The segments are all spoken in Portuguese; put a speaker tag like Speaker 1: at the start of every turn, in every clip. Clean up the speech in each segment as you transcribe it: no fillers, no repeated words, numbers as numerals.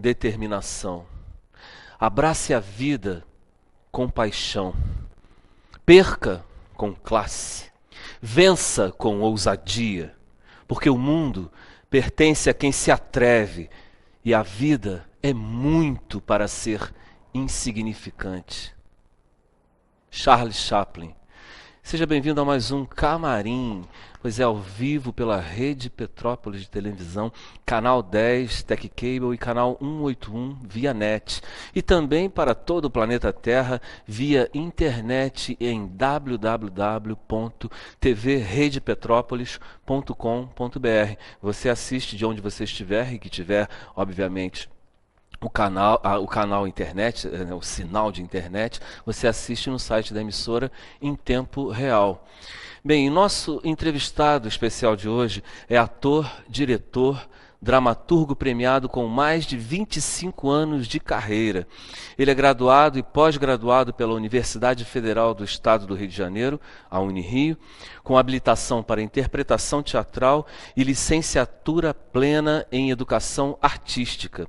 Speaker 1: determinação. Abrace a vida com paixão. Perca com classe. Vença com ousadia. Porque o mundo pertence a quem se atreve e a vida é muito para ser insignificante. Charles Chaplin. Seja bem-vindo a mais um Camarim, pois é ao vivo pela Rede Petrópolis de Televisão, canal 10, Tech Cable e canal 181 via net. E também para todo o planeta Terra via internet em www.tvrredepetrópolis.com.br. Você assiste de onde você estiver e que tiver, obviamente, o canal internet, o sinal de internet, você assiste no site da emissora em tempo real. Bem, nosso entrevistado especial de hoje é ator, diretor, dramaturgo premiado com mais de 25 anos de carreira. Ele é graduado e pós-graduado pela Universidade Federal do Estado do Rio de Janeiro, a Unirio, com habilitação para interpretação teatral e licenciatura plena em educação artística.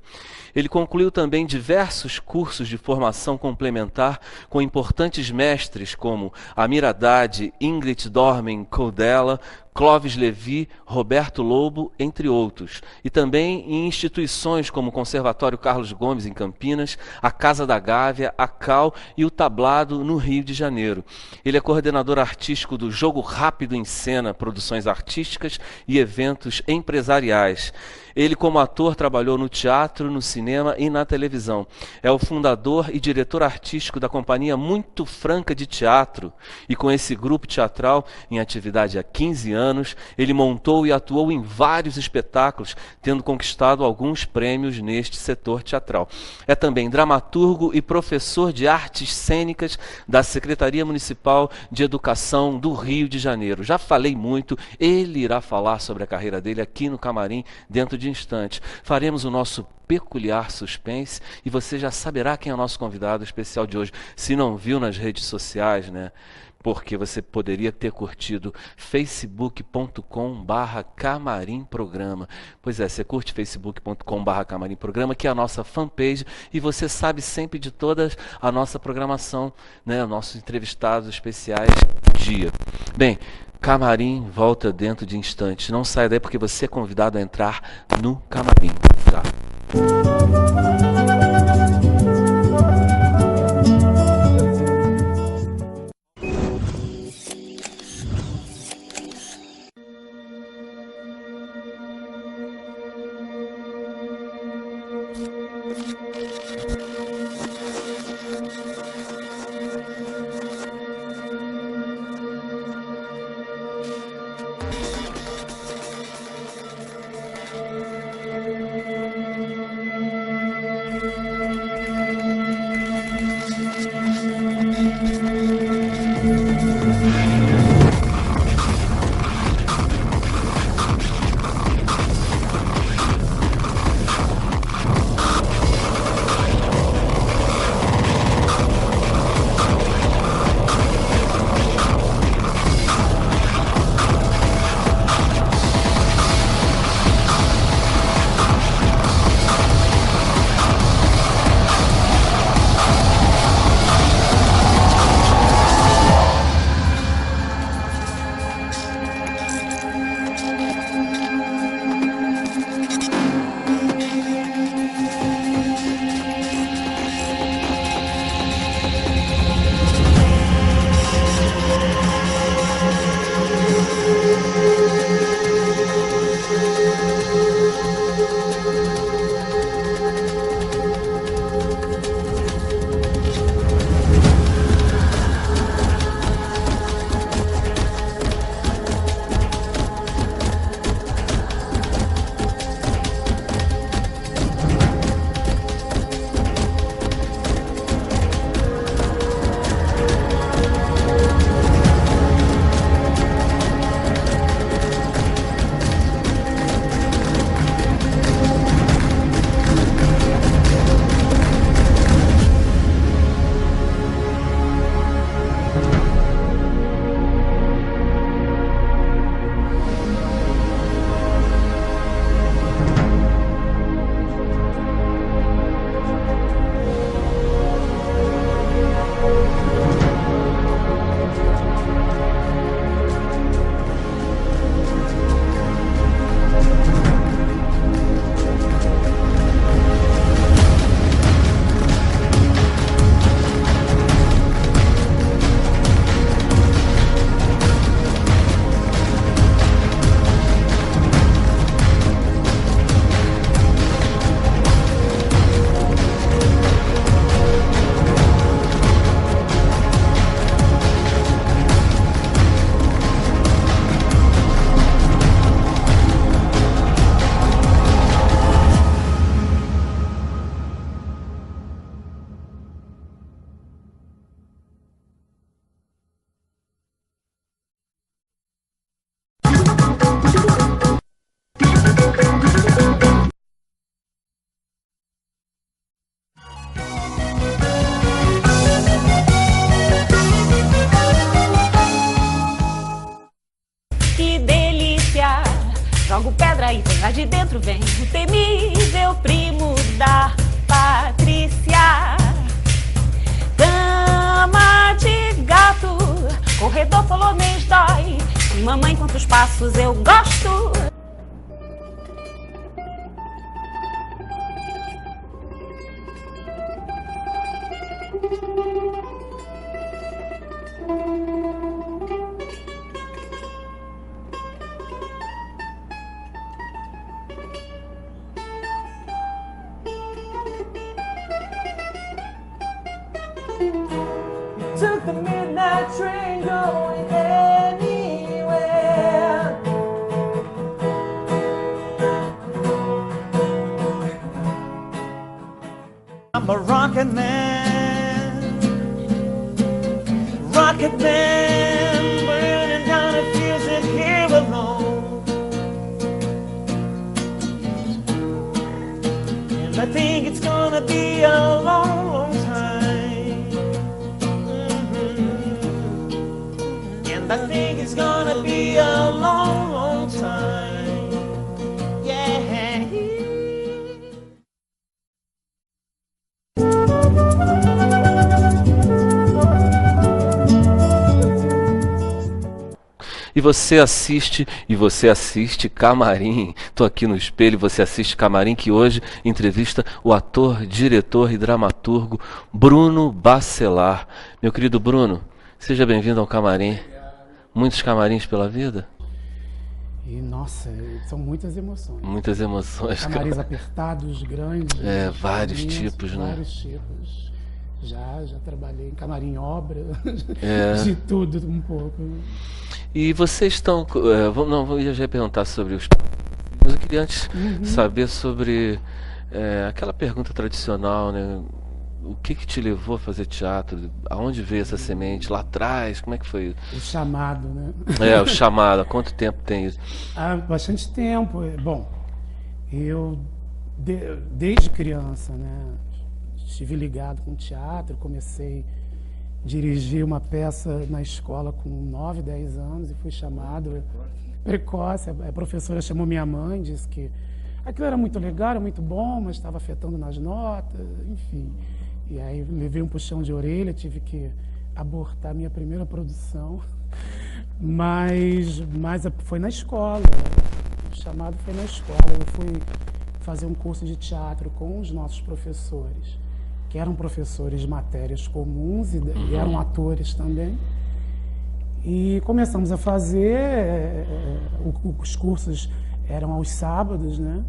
Speaker 1: Ele concluiu também diversos cursos de formação complementar com importantes mestres como Amir Haddad, Ingrid Dormen Coudella, Clóvis Levi, Roberto Lobo, entre outros. E também em instituições como o Conservatório Carlos Gomes, em Campinas, a Casa da Gávea, a CAU e o Tablado, no Rio de Janeiro. Ele é coordenador artístico do Jogo Rápido em Cena, produções artísticas e eventos empresariais. Ele, como ator, trabalhou no teatro, no cinema e na televisão. É o fundador e diretor artístico da Companhia Muito Franca de Teatro. E com esse grupo teatral, em atividade há 15 anos, ele montou e atuou em vários espetáculos, tendo conquistado alguns prêmios neste setor teatral. É também dramaturgo e professor de artes cênicas da Secretaria Municipal de Educação do Rio de Janeiro. Já falei muito, ele irá falar sobre a carreira dele aqui no Camarim, dentro de instantes. Faremos o nosso peculiar suspense e você já saberá quem é o nosso convidado especial de hoje. Se não viu nas redes sociais, né? Porque você poderia ter curtido facebook.com/camarimprograma. Pois é, você curte facebook.com/camarimprograma, que é a nossa fanpage, e você sabe sempre de toda a nossa programação, né? Nossos entrevistados especiais do dia. Bem, Camarim volta dentro de instantes. Não saia daí porque você é convidado a entrar no Camarim. Tá?
Speaker 2: e vem lá de dentro, vem o temível primo da Patrícia. Cama de gato, corredor polonês dói, e mamãe, quantos passos eu gosto.
Speaker 3: Took the midnight train going anywhere. I'm a rocket man, burning down a fuse it here alone. And I think it's gonna be a long, long time. I think it's gonna be a long, long time. Yeah.
Speaker 1: E você assiste Camarim. Tô aqui no espelho, você assiste Camarim, que hoje entrevista o ator, diretor e dramaturgo Bruno Bacelar. Meu querido Bruno, seja bem-vindo ao Camarim. Muitos camarins pela vida?
Speaker 4: E, nossa, são muitas emoções.
Speaker 1: Muitas emoções.
Speaker 4: Camarins apertados, grandes.
Speaker 1: Vários tipos, né?
Speaker 4: Vários tipos. Já trabalhei em camarim obra,
Speaker 1: É.
Speaker 4: de tudo um pouco.
Speaker 1: E vocês estão... eu já ia perguntar sobre os... Mas eu queria antes saber sobre aquela pergunta tradicional, né? O que te levou a fazer teatro? Aonde veio essa semente? Lá atrás? Como é que foi?
Speaker 4: O chamado, né?
Speaker 1: O chamado. Há quanto tempo tem isso?
Speaker 4: Há bastante tempo. Bom, eu desde criança, né, estive ligado com teatro, comecei a dirigir uma peça na escola com 9, 10 anos e fui chamado precoce. A professora chamou minha mãe, disse que aquilo era muito legal, era muito bom, mas estava afetando nas notas, enfim. E aí levei um puxão de orelha, tive que abortar minha primeira produção, mas foi na escola, o chamado foi na escola. Eu fui fazer um curso de teatro com os nossos professores, que eram professores de matérias comuns e eram atores também. E começamos a fazer, os cursos eram aos sábados, né?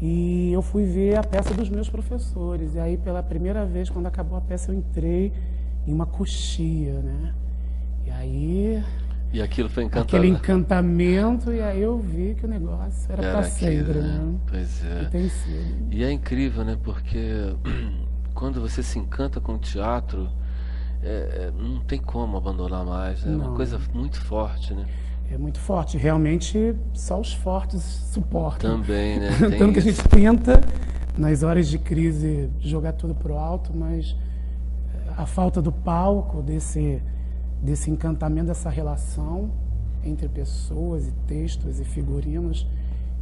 Speaker 4: E eu fui ver a peça dos meus professores. E aí, pela primeira vez, quando acabou a peça, eu entrei em uma coxia, né? E aí...
Speaker 1: E aquilo foi encantador.
Speaker 4: Aquele encantamento, e aí eu vi que o negócio era para sempre, né?
Speaker 1: Pois é.
Speaker 4: E tem sido.
Speaker 1: E é incrível, né? Porque quando você se encanta com o teatro, não tem como abandonar mais, né? É uma coisa muito forte, né?
Speaker 4: É muito forte. Realmente, só os fortes suportam.
Speaker 1: Também, né?
Speaker 4: Tanto que a gente tenta, nas horas de crise, jogar tudo pro alto, mas a falta do palco, desse encantamento, dessa relação entre pessoas e textos e figurinos,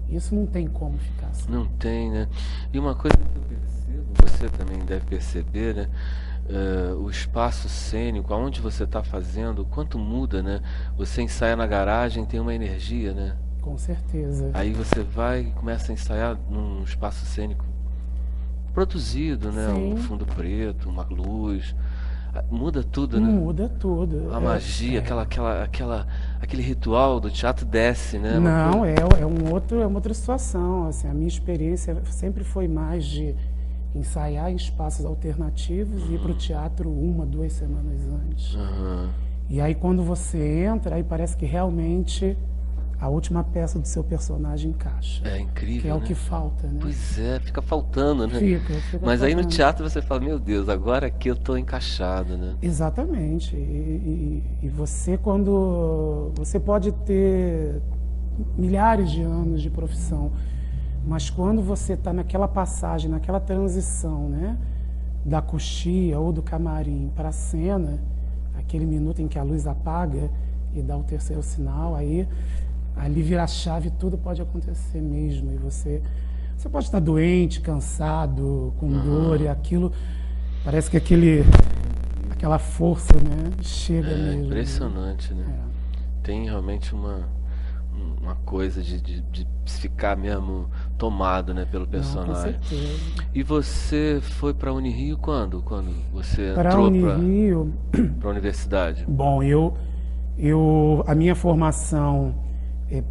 Speaker 4: isso não tem como ficar assim.
Speaker 1: Não tem, né? E uma coisa que eu percebo, você também deve perceber, né? O espaço cênico, aonde você está fazendo, quanto muda, né? Você ensaia na garagem, tem uma energia, né?
Speaker 4: Com certeza.
Speaker 1: Aí você vai e começa a ensaiar num espaço cênico produzido, né?
Speaker 4: Sim.
Speaker 1: Um fundo preto, uma luz, muda tudo, né?
Speaker 4: Muda tudo.
Speaker 1: A magia, aquele ritual do teatro desce, né?
Speaker 4: Não, é uma outra situação. Assim, a minha experiência sempre foi mais de ensaiar em espaços alternativos e ir para o teatro 1, 2 semanas antes. E aí quando você entra, aí parece que realmente a última peça do seu personagem encaixa.
Speaker 1: É incrível,
Speaker 4: que é
Speaker 1: né?
Speaker 4: o que falta, né?
Speaker 1: Pois é, fica faltando, né?
Speaker 4: Fica
Speaker 1: Mas aí no
Speaker 4: faltando.
Speaker 1: teatro você fala, meu Deus, agora aqui eu estou encaixado, né?
Speaker 4: Exatamente. E você, quando... Você pode ter milhares de anos de profissão, mas quando você está naquela passagem, naquela transição, né, da coxia ou do camarim para a cena, aquele minuto em que a luz apaga e dá o terceiro sinal, aí ali vira a chave, tudo pode acontecer mesmo. E você pode estar doente, cansado, com dor, e aquilo, parece que aquela força, né, chega mesmo.
Speaker 1: Impressionante, né? Tem realmente uma coisa de ficar mesmo tomado, né, pelo personagem.
Speaker 4: Com certeza.
Speaker 1: E você foi para a Unirio quando? Quando você
Speaker 4: Para a
Speaker 1: entrou
Speaker 4: Unirio,
Speaker 1: para a universidade?
Speaker 4: bom, a minha formação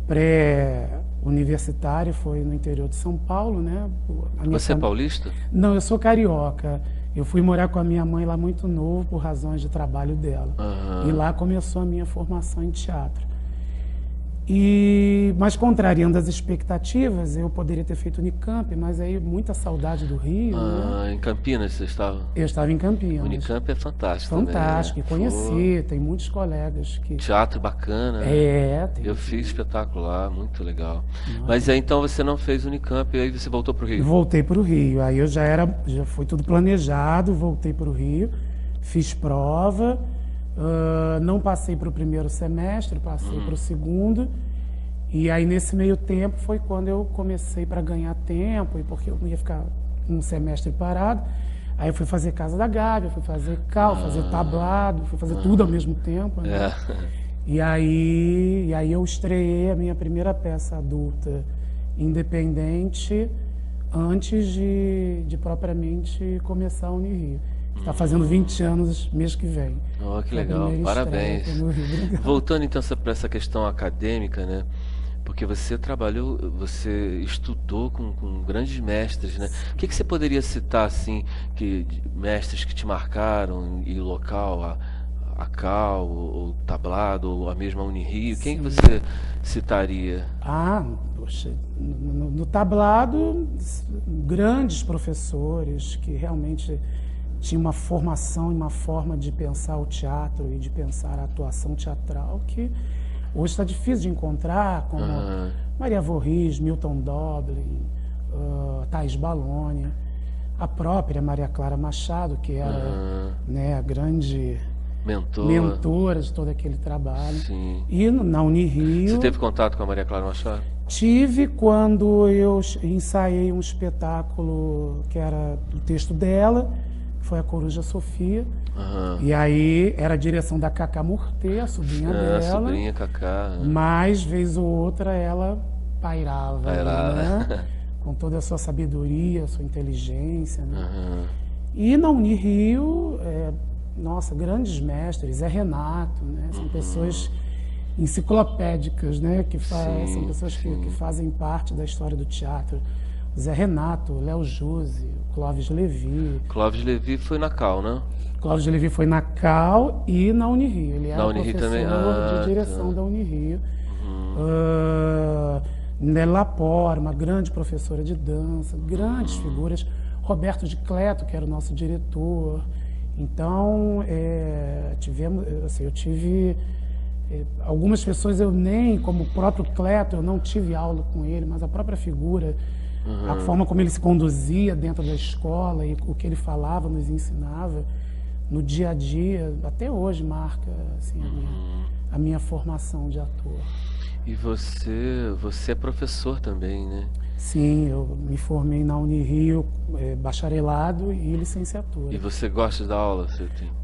Speaker 4: pré-universitária foi no interior de São Paulo, né?
Speaker 1: Você é paulista?
Speaker 4: Não, eu sou carioca. Eu fui morar com a minha mãe lá muito novo por razões de trabalho dela. E lá começou a minha formação em teatro. Mas contrariando as expectativas, eu poderia ter feito Unicamp, mas aí muita saudade do Rio, né?
Speaker 1: Em Campinas você estava?
Speaker 4: Eu estava em Campinas.
Speaker 1: Unicamp é fantástico
Speaker 4: Fantástico,
Speaker 1: também, né?
Speaker 4: conheci, tem muitos colegas que...
Speaker 1: Teatro bacana.
Speaker 4: Tem.
Speaker 1: Eu fiz espetáculo lá, muito legal. Mas aí então você não fez Unicamp e aí você voltou para o Rio?
Speaker 4: Voltei para o Rio, aí já foi tudo planejado, voltei para o Rio, fiz prova, não passei para o primeiro semestre, passei para o segundo, e aí nesse meio tempo foi quando eu comecei para ganhar tempo, e porque eu não ia ficar um semestre parado, aí eu fui fazer Casa da Gávea, fui fazer fazer tablado, fui fazer tudo ao mesmo tempo, né? E aí eu estreiei a minha primeira peça adulta independente antes de propriamente começar a Unirio. Está fazendo 20 anos mês que vem.
Speaker 1: Oh, que legal, parabéns. Voltando então para essa questão acadêmica, né? Porque você trabalhou, você estudou com grandes mestres, né? O que você poderia citar, assim, mestres que te marcaram e local, a Cal, ou Tablado, ou a mesma Unirio? Quem você citaria?
Speaker 4: Poxa, no Tablado, grandes professores que realmente tinham uma formação e uma forma de pensar o teatro e de pensar a atuação teatral que hoje está difícil de encontrar, como Maria Vorris, Milton Doblin, Thaís Baloni, a própria Maria Clara Machado, que era a grande mentora de todo aquele trabalho.
Speaker 1: Sim.
Speaker 4: E na Unirio...
Speaker 1: Você teve contato com a Maria Clara Machado?
Speaker 4: Tive quando eu ensaiei um espetáculo que era o texto dela, que foi A Coruja Sofia. E aí era a direção da Cacá Murtê, a sobrinha dela.
Speaker 1: Sobrinha Cacá.
Speaker 4: Mas, vez ou outra, ela pairava. Né? Com toda a sua sabedoria, a sua inteligência. Né? E na Unirio, grandes mestres, Zé Renato, né? São pessoas enciclopédicas, né? São pessoas que fazem parte da história do teatro. Zé Renato, Léo Juse, Clóvis Levi.
Speaker 1: Clóvis Levi foi na Cal, né?
Speaker 4: Clóvis Levi foi na Cal e na Unirio. Ele era professor de direção da Unirio. Nelly Lapore, uma grande professora de dança, grandes figuras. Roberto de Cleto, que era o nosso diretor. Então, eu tive algumas pessoas, como o próprio Cleto, eu não tive aula com ele, mas a própria figura, a forma como ele se conduzia dentro da escola e o que ele falava, nos ensinava, no dia a dia, até hoje marca assim, a minha formação de ator.
Speaker 1: E você é professor também, né?
Speaker 4: Sim, eu me formei na Unirio, bacharelado e licenciatura.
Speaker 1: E você gosta de dar aula?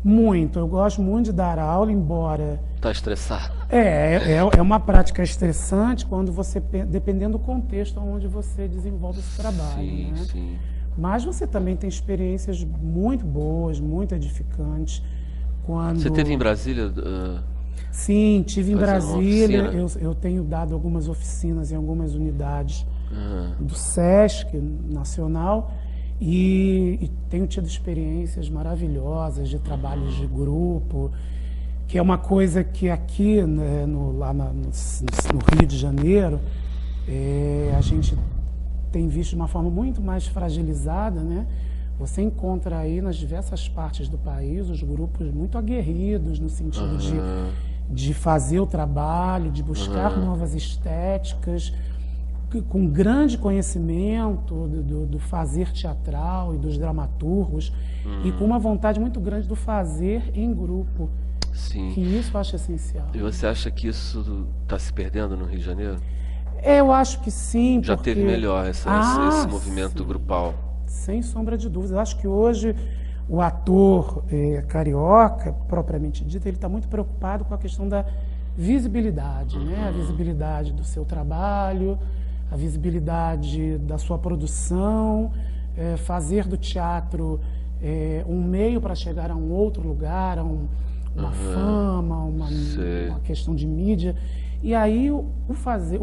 Speaker 4: Muito, eu gosto muito de dar aula, embora...
Speaker 1: Tá estressado?
Speaker 4: É uma prática estressante dependendo do contexto onde você desenvolve esse trabalho.
Speaker 1: Sim,
Speaker 4: né?
Speaker 1: sim.
Speaker 4: Mas você também tem experiências muito boas, muito edificantes.
Speaker 1: Você teve em Brasília?
Speaker 4: Sim, tive em Brasília. Eu tenho dado algumas oficinas em algumas unidades do SESC Nacional e tenho tido experiências maravilhosas de trabalhos de grupo, que é uma coisa que aqui, né, no Rio de Janeiro, a gente tem visto de uma forma muito mais fragilizada, né? Você encontra aí nas diversas partes do país os grupos muito aguerridos no sentido de fazer o trabalho, de buscar novas estéticas, com grande conhecimento do fazer teatral e dos dramaturgos, e com uma vontade muito grande do fazer em grupo.
Speaker 1: Sim.
Speaker 4: Que isso eu acho essencial.
Speaker 1: E você acha que isso está se perdendo no Rio de Janeiro?
Speaker 4: Eu acho que sim,
Speaker 1: Já
Speaker 4: porque...
Speaker 1: teve melhor esse movimento
Speaker 4: sim.
Speaker 1: grupal?
Speaker 4: Sem sombra de dúvida. Eu acho que hoje o ator carioca, propriamente dito, ele está muito preocupado com a questão da visibilidade, né? A visibilidade do seu trabalho, a visibilidade da sua produção, fazer do teatro um meio para chegar a um outro lugar, a uma fama, uma questão de mídia. E aí o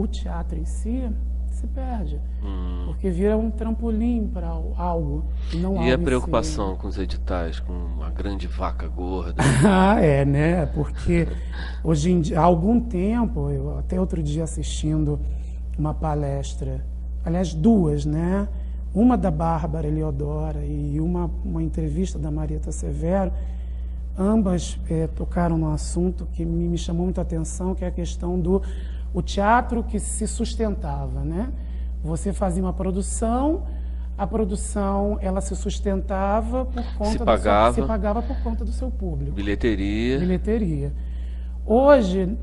Speaker 4: teatro em si se perde, porque vira um trampolim para algo, e não algo
Speaker 1: E a
Speaker 4: em si.
Speaker 1: preocupação com os editais, com uma grande vaca gorda?
Speaker 4: Né? Porque hoje em dia, há algum tempo, eu até outro dia assistindo uma palestra, aliás, duas, né? Uma da Bárbara Eliodora e uma entrevista da Marieta Severo, ambas tocaram num assunto que me chamou muita atenção, que é a questão do teatro que se sustentava, né? Você fazia uma produção, a produção ela se sustentava por conta se pagava por conta do seu público. Bilheteria. Hoje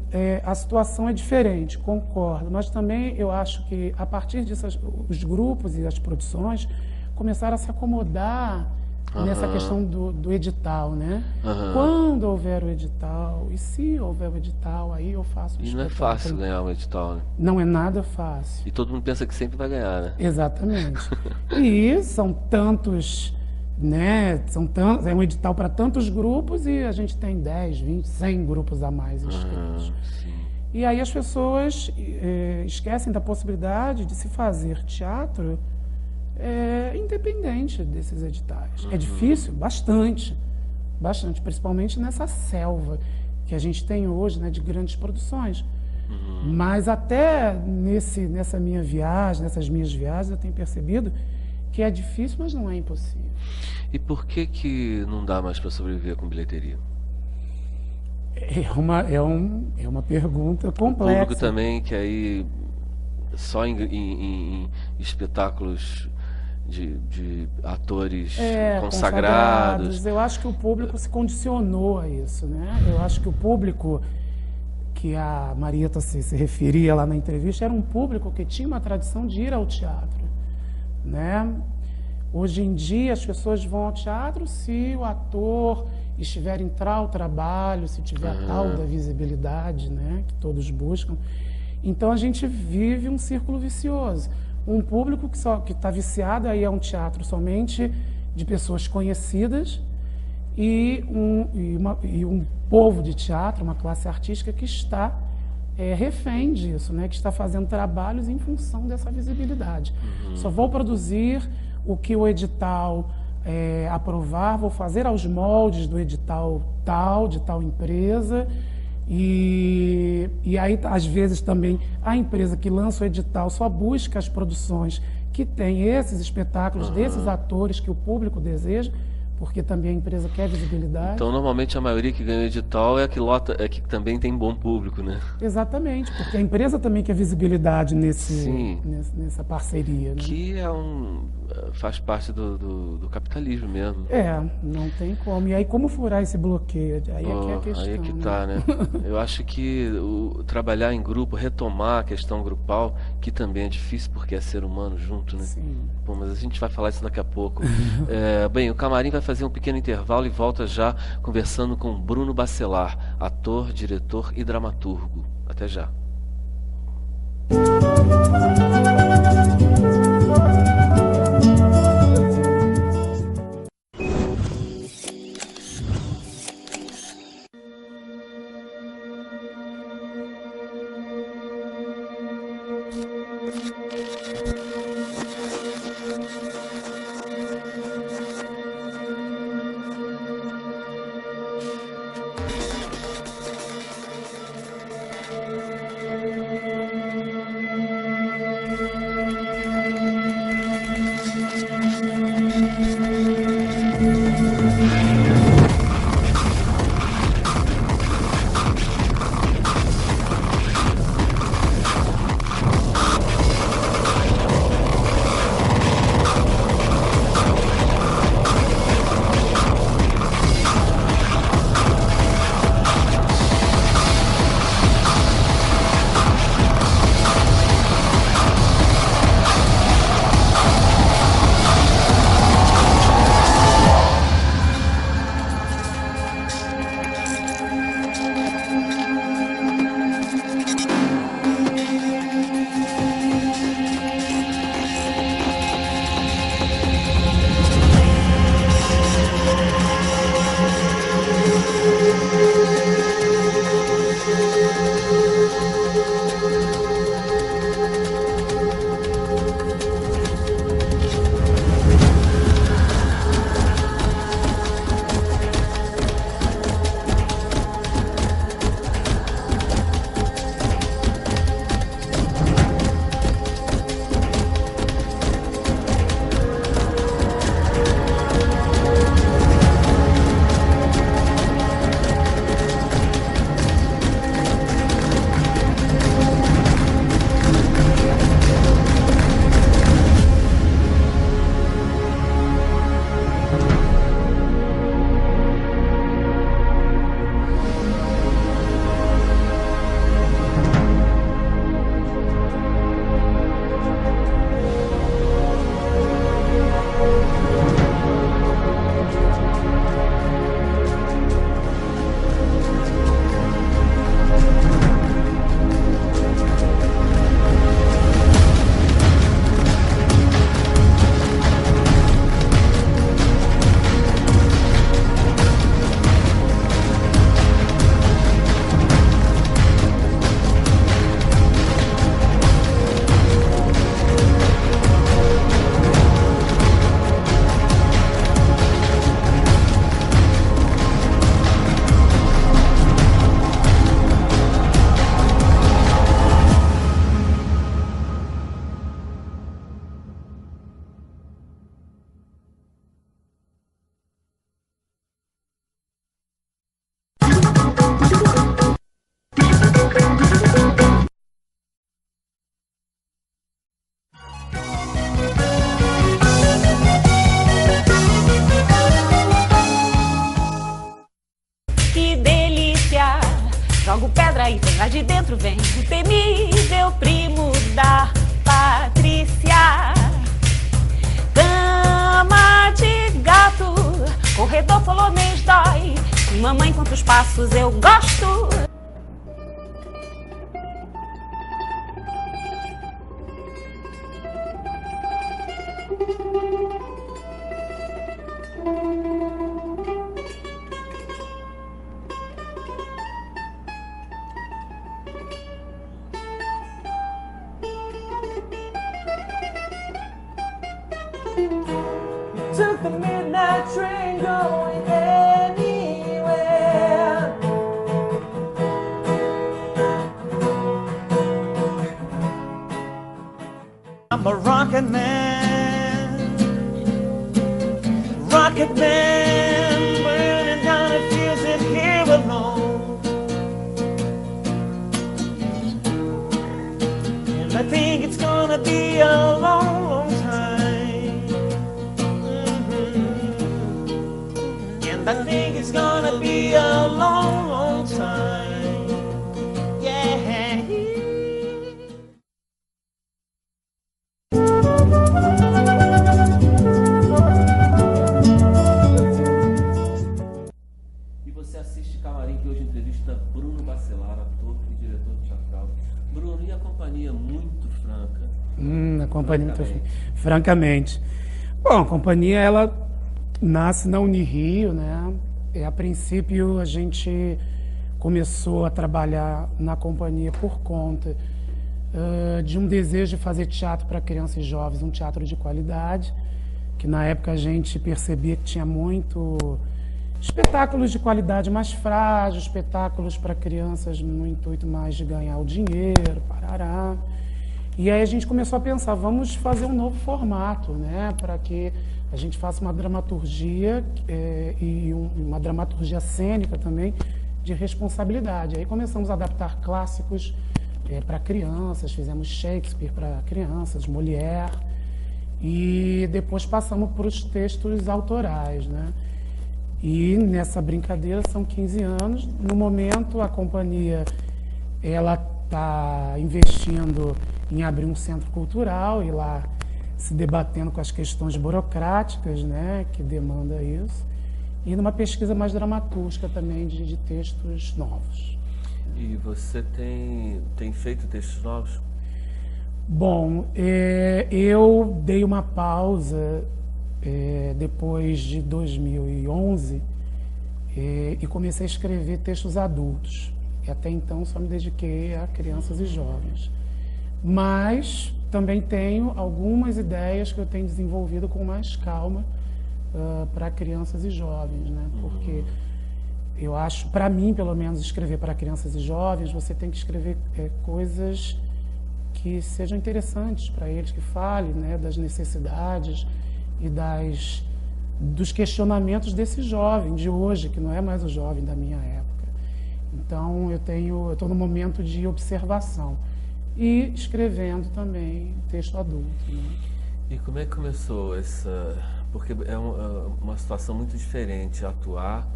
Speaker 4: a situação é diferente, concordo, mas também eu acho que a partir disso os grupos e as produções começaram a se acomodar nessa questão do edital, né? Quando houver o edital, e se houver o edital, aí eu faço o
Speaker 1: espetáculo. E não é fácil ganhar um edital, né?
Speaker 4: Não é nada fácil.
Speaker 1: E todo mundo pensa que sempre vai ganhar, né?
Speaker 4: Exatamente. E são tantos, né? É um edital para tantos grupos e a gente tem 10, 20, 100 grupos a mais inscritos. E aí as pessoas esquecem da possibilidade de se fazer teatro independente desses editais. É difícil? Bastante, principalmente nessa selva que a gente tem hoje, né, de grandes produções. Mas até nessas minhas viagens, eu tenho percebido que é difícil, mas não é impossível.
Speaker 1: E por que não dá mais para sobreviver com bilheteria?
Speaker 4: É uma pergunta complexa.
Speaker 1: O público também que aí só em espetáculos de atores consagrados.
Speaker 4: Eu acho que o público se condicionou a isso, né? Eu acho que o público que a Marieta se referia lá na entrevista era um público que tinha uma tradição de ir ao teatro, né? Hoje em dia as pessoas vão ao teatro se o ator estiver em tal trabalho, se tiver a tal da visibilidade, né, que todos buscam. Então a gente vive um círculo vicioso. Um público que está viciado aí a um teatro somente de pessoas conhecidas e um povo de teatro, uma classe artística que está refém disso, né? Que está fazendo trabalhos em função dessa visibilidade. Só vou produzir o que o edital aprovar, vou fazer aos moldes do edital de tal empresa. E aí, às vezes, também a empresa que lança o edital só busca as produções que têm esses espetáculos, desses atores que o público deseja, porque também a empresa quer visibilidade.
Speaker 1: Então, normalmente, a maioria que ganha o edital é que também tem bom público, né?
Speaker 4: Exatamente, porque a empresa também quer visibilidade nessa parceria. Né?
Speaker 1: Que faz parte do capitalismo mesmo.
Speaker 4: Não tem como. E aí, como furar esse bloqueio? Aí é que é a questão.
Speaker 1: Aí é que tá, né? Eu acho que trabalhar em grupo, retomar a questão grupal, que também é difícil porque é ser humano junto, né?
Speaker 4: Sim.
Speaker 1: Pô, mas a gente vai falar isso daqui a pouco. Bem, o Camarim vai fazer um pequeno intervalo e volta já conversando com Bruno Bacelar, ator, diretor e dramaturgo. Até já.
Speaker 2: jogo pedra e vem lá de dentro, vem o temível primo da Patrícia. Cama de gato, corredor polonês dói, mamãe conta os passos, eu gosto.
Speaker 3: Took the midnight train going anywhere. I'm a rocket man, burning down a fuse in here alone. And I think it's gonna be a long, long time. I think it's gonna be a long, long time. Yeah.
Speaker 1: E você assiste Camarim, que hoje entrevista Bruno Bacelar, ator e diretor teatral. Bruno, e a companhia muito franca?
Speaker 4: A companhia muito francamente. Bom, a companhia, ela nasce na Unirio, né? A princípio a gente começou a trabalhar na companhia por conta de um desejo de fazer teatro para crianças e jovens, um teatro de qualidade, que na época a gente percebia que tinha muito espetáculos de qualidade mais frágil, espetáculos para crianças no intuito mais de ganhar o dinheiro, parará. E aí a gente começou a pensar, vamos fazer um novo formato, né? Para que a gente faça uma dramaturgia e uma dramaturgia cênica também de responsabilidade. Aí começamos a adaptar clássicos para crianças, fizemos Shakespeare para crianças, Molière, e depois passamos para os textos autorais, né? E nessa brincadeira são 15 anos. No momento a companhia ela está investindo em abrir um centro cultural e lá se debatendo com as questões burocráticas, né, que demanda isso, e numa pesquisa mais dramatúrgica também de textos novos.
Speaker 1: E você tem feito textos novos?
Speaker 4: Bom, eu dei uma pausa depois de 2011 e comecei a escrever textos adultos. E até então só me dediquei a crianças e jovens. Mas também tenho algumas ideias que eu tenho desenvolvido com mais calma para crianças e jovens, né? Porque eu acho, para mim, pelo menos, escrever para crianças e jovens, você tem que escrever coisas que sejam interessantes para eles, que falem, né, das necessidades e dos questionamentos desse jovem de hoje, que não é mais o jovem da minha época. Então, eu estou no momento de observação. E escrevendo também texto adulto. Né?
Speaker 1: E como é que começou essa... Porque é uma situação muito diferente, atuar,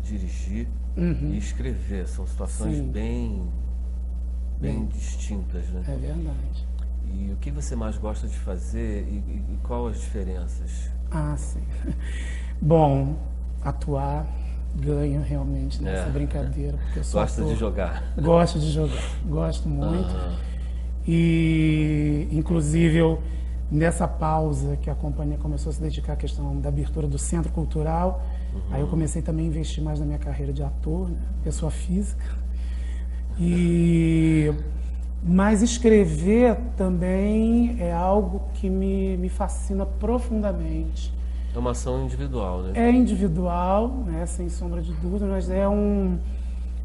Speaker 1: dirigir e escrever. São situações bem distintas, né?
Speaker 4: É verdade.
Speaker 1: E o que você mais gosta de fazer e qual as diferenças?
Speaker 4: Ah, sim. Bom, atuar ganha realmente nessa brincadeira. Porque eu
Speaker 1: Gosta de jogar?
Speaker 4: Gosto de jogar, gosto muito. E, inclusive, nessa pausa que a companhia começou a se dedicar à questão da abertura do centro cultural, aí eu comecei também a investir mais na minha carreira de ator, né? Pessoa física. Mas escrever também é algo que me fascina profundamente.
Speaker 1: É uma ação individual, né?
Speaker 4: É individual, né, sem sombra de dúvida, mas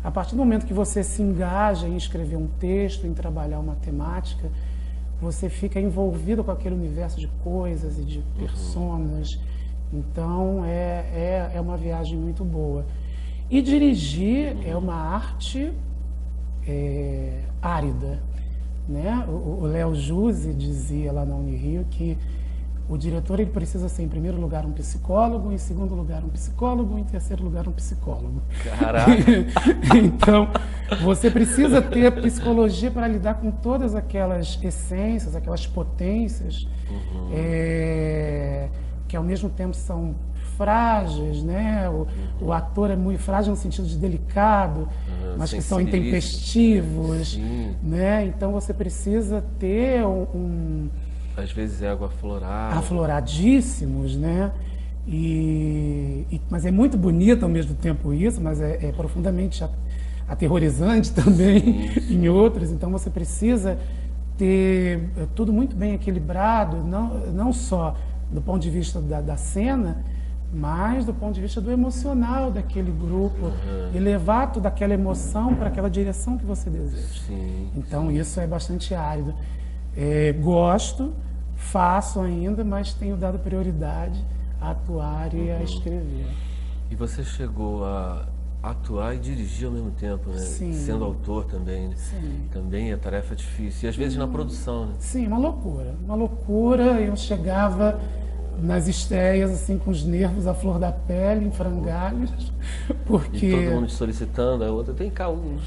Speaker 4: a partir do momento que você se engaja em escrever um texto, em trabalhar uma temática, você fica envolvido com aquele universo de coisas e de personas. Então, é uma viagem muito boa. E dirigir é uma arte árida, né? O Léo Juse dizia lá na Unirio que o diretor ele precisa ser, em primeiro lugar, um psicólogo, em segundo lugar, um psicólogo, em terceiro lugar, um psicólogo.
Speaker 1: Caraca!
Speaker 4: Então, Você precisa ter psicologia para lidar com todas aquelas essências, aquelas potências, que ao mesmo tempo são frágeis, né? O ator é muito frágil no sentido de delicado, mas que são intempestivos, né? Então você precisa ter
Speaker 1: às vezes ego aflorado.
Speaker 4: Afloradíssimos, né? Mas é muito bonito ao mesmo tempo isso, mas é profundamente aterrorizante também em outros. Então você precisa ter tudo muito bem equilibrado, não só do ponto de vista da cena, mas do ponto de vista do emocional daquele grupo, e levar toda aquela emoção para aquela direção que você deseja. Então isso é bastante árido. Gosto, faço ainda, mas tenho dado prioridade a atuar e a escrever.
Speaker 1: E você chegou a atuar e dirigir ao mesmo tempo, né?
Speaker 4: Sim.
Speaker 1: Sendo autor também, né?
Speaker 4: Sim.
Speaker 1: Também é tarefa difícil. E às vezes na produção, né?
Speaker 4: Sim, uma loucura. Uma loucura. Eu chegava nas estreias, assim, com os nervos à flor da pele, em frangalhos, porque...
Speaker 1: E todo mundo te solicitando, a outra, vem cá, o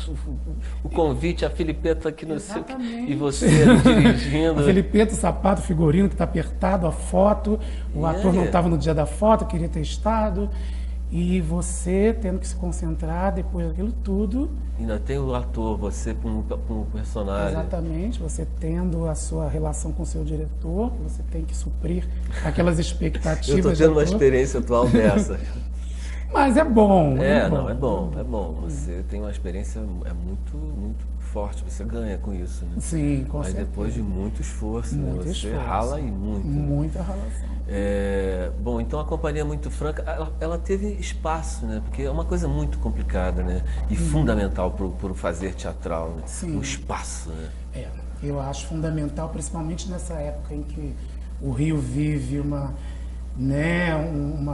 Speaker 1: convite, a Filipeta aqui no seu... E você dirigindo.
Speaker 4: A Filipeta, o sapato, o figurino que está apertado, a foto, o ator não estava no dia da foto, queria ter estado, e você tendo que se concentrar depois daquilo tudo.
Speaker 1: Ainda tem o ator, você como personagem.
Speaker 4: Exatamente, você tendo a sua relação com o seu diretor, que você tem que suprir aquelas expectativas.
Speaker 1: Eu estou tendo uma experiência atual dessa.
Speaker 4: Mas é bom.
Speaker 1: É bom. Você tem uma experiência muito, muito forte, você ganha com isso, né?
Speaker 4: Sim, com certeza.
Speaker 1: Mas depois de muito esforço, né? Você rala e muito.
Speaker 4: Muita ralação.
Speaker 1: Bom, então a Companhia Muito Franca, ela teve espaço, né? Porque é uma coisa muito complicada, né? E fundamental para o fazer teatral, né?
Speaker 4: Sim.
Speaker 1: Um espaço, né?
Speaker 4: Eu acho fundamental, principalmente nessa época em que o Rio vive uma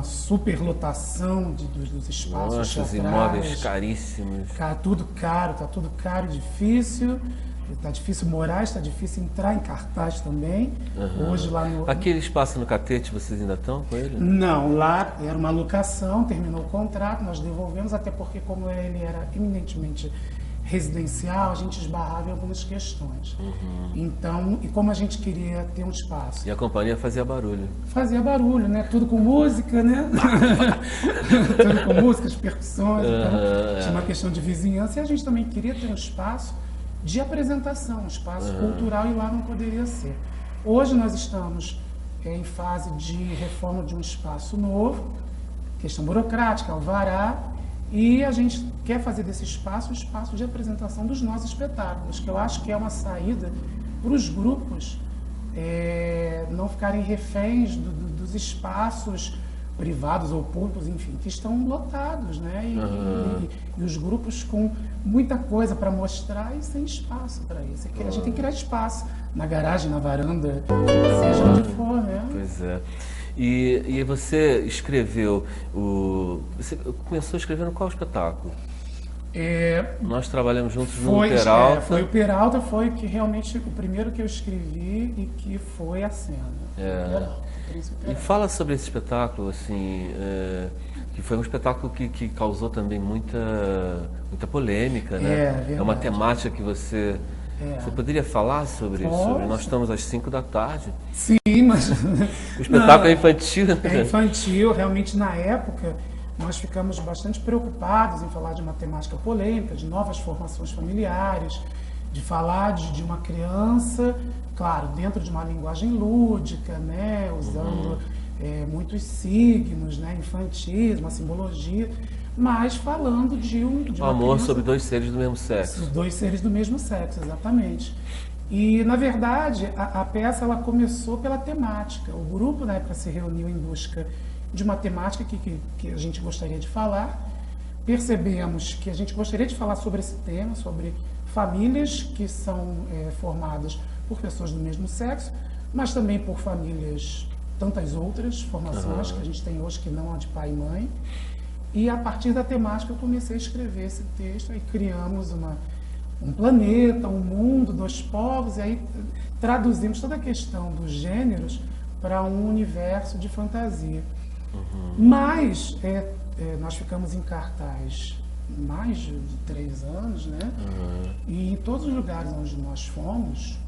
Speaker 4: superlotação dos espaços.
Speaker 1: Nossa, os
Speaker 4: teatrais.
Speaker 1: imóveis caríssimos.
Speaker 4: Tudo caro, está tudo caro e difícil. Está difícil morar, está difícil entrar em cartaz também. Hoje lá no...
Speaker 1: Aquele espaço no Catete, vocês ainda estão com ele?
Speaker 4: Não, lá era uma locação, terminou o contrato, nós devolvemos, até porque como ele era eminentemente residencial, a gente esbarrava em algumas questões. Então, e como a gente queria ter um espaço...
Speaker 1: E a companhia fazia barulho.
Speaker 4: Fazia barulho, né? Tudo com música, né? Tudo com música, as percussões. Então, tinha uma questão de vizinhança e a gente também queria ter um espaço de apresentação, um espaço cultural, e lá não poderia ser. Hoje nós estamos em fase de reforma de um espaço novo, questão burocrática, alvará, e a gente quer fazer desse espaço um espaço de apresentação dos nossos espetáculos, que eu acho que é uma saída para os grupos não ficarem reféns dos espaços privados ou públicos, enfim, que estão lotados, né? E os grupos com muita coisa para mostrar e sem espaço para isso. A gente tem que criar espaço na garagem, na varanda, seja onde for, né?
Speaker 1: Pois é. E você escreveu você começou escrevendo qual espetáculo? Nós trabalhamos juntos no Peralta.
Speaker 4: Foi o Peralta, foi que realmente o primeiro que eu escrevi e que foi a cena.
Speaker 1: E fala sobre esse espetáculo, assim, que foi um espetáculo que causou também muita polêmica, né? É uma temática que você poderia falar sobre isso? Nós estamos às 5 da tarde.
Speaker 4: Sim, mas...
Speaker 1: O espetáculo é infantil, né?
Speaker 4: É infantil, realmente na época nós ficamos bastante preocupados em falar de uma temática polêmica, de novas formações familiares, de falar de uma criança, claro, dentro de uma linguagem lúdica, né, usando muitos signos, né, infantis, uma simbologia, mas falando de uma
Speaker 1: amor
Speaker 4: criança,
Speaker 1: sobre dois seres do mesmo sexo.
Speaker 4: Os dois seres do mesmo sexo, exatamente. E, na verdade, a peça ela começou pela temática. O grupo, na época, se reuniu em busca de uma temática que a gente gostaria de falar. Percebemos que a gente gostaria de falar sobre esse tema, sobre famílias que são formadas por pessoas do mesmo sexo, mas também por famílias, tantas outras formações que a gente tem hoje que não a de pai e mãe. E a partir da temática eu comecei a escrever esse texto, aí criamos um planeta, um mundo, dois povos, e aí traduzimos toda a questão dos gêneros para um universo de fantasia. Mas nós ficamos em cartaz mais de 3 anos, né? E em todos os lugares onde nós fomos,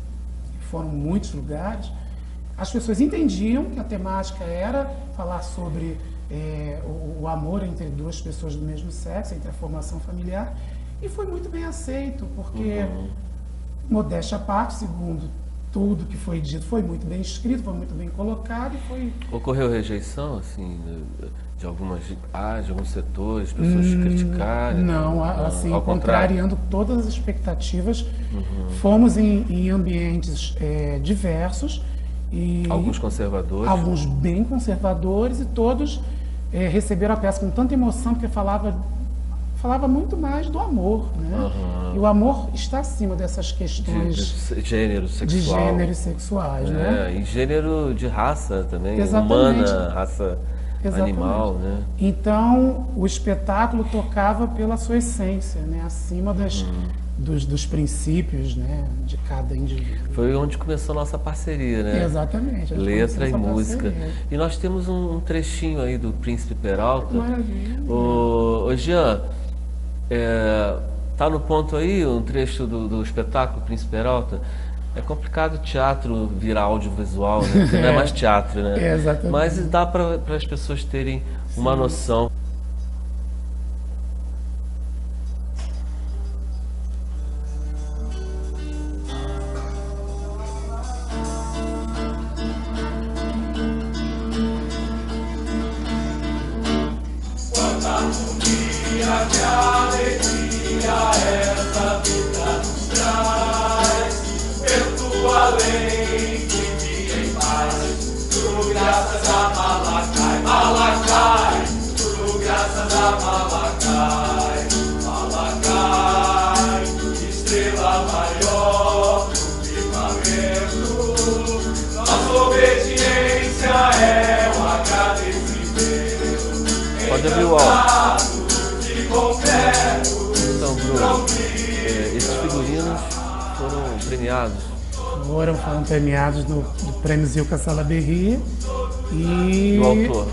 Speaker 4: foram muitos lugares, as pessoas entendiam que a temática era falar sobre o amor entre duas pessoas do mesmo sexo, entre a formação familiar, e foi muito bem aceito, porque, modéstia à parte, segundo tudo que foi dito, foi muito bem escrito, foi muito bem colocado e foi...
Speaker 1: Ocorreu rejeição, assim, de algumas áreas, de alguns setores, pessoas criticarem?
Speaker 4: Não, assim,
Speaker 1: ao contrário.
Speaker 4: contrariando todas as expectativas, fomos em ambientes diversos e
Speaker 1: Alguns conservadores?
Speaker 4: alguns bem conservadores, e todos receberam a peça com tanta emoção, porque falava muito mais do amor, né? E o amor está acima dessas questões
Speaker 1: de gênero sexual.
Speaker 4: de gênero e sexuais, né?
Speaker 1: E gênero de raça também,
Speaker 4: Exatamente.
Speaker 1: humana, raça
Speaker 4: Exatamente.
Speaker 1: animal, né?
Speaker 4: Então, o espetáculo tocava pela sua essência, né? Acima dos princípios, né? De cada indivíduo.
Speaker 1: Foi onde começou a nossa parceria, né?
Speaker 4: Exatamente.
Speaker 1: Letra e
Speaker 4: Essa
Speaker 1: música.
Speaker 4: parceria.
Speaker 1: E nós temos um trechinho aí do Príncipe Peralta.
Speaker 4: Maravilha.
Speaker 1: Ô Jean, tá no ponto aí um trecho do espetáculo Príncipe Peralta? É complicado o teatro virar audiovisual, né? Porque não é mais teatro, né?
Speaker 4: Exatamente.
Speaker 1: Mas dá para as pessoas terem uma noção. Pode abrir o áudio. Então, Bruno, esses figurinos foram premiados.
Speaker 4: Foram premiados no Prêmio Zilka Salaberry e
Speaker 1: Do autor.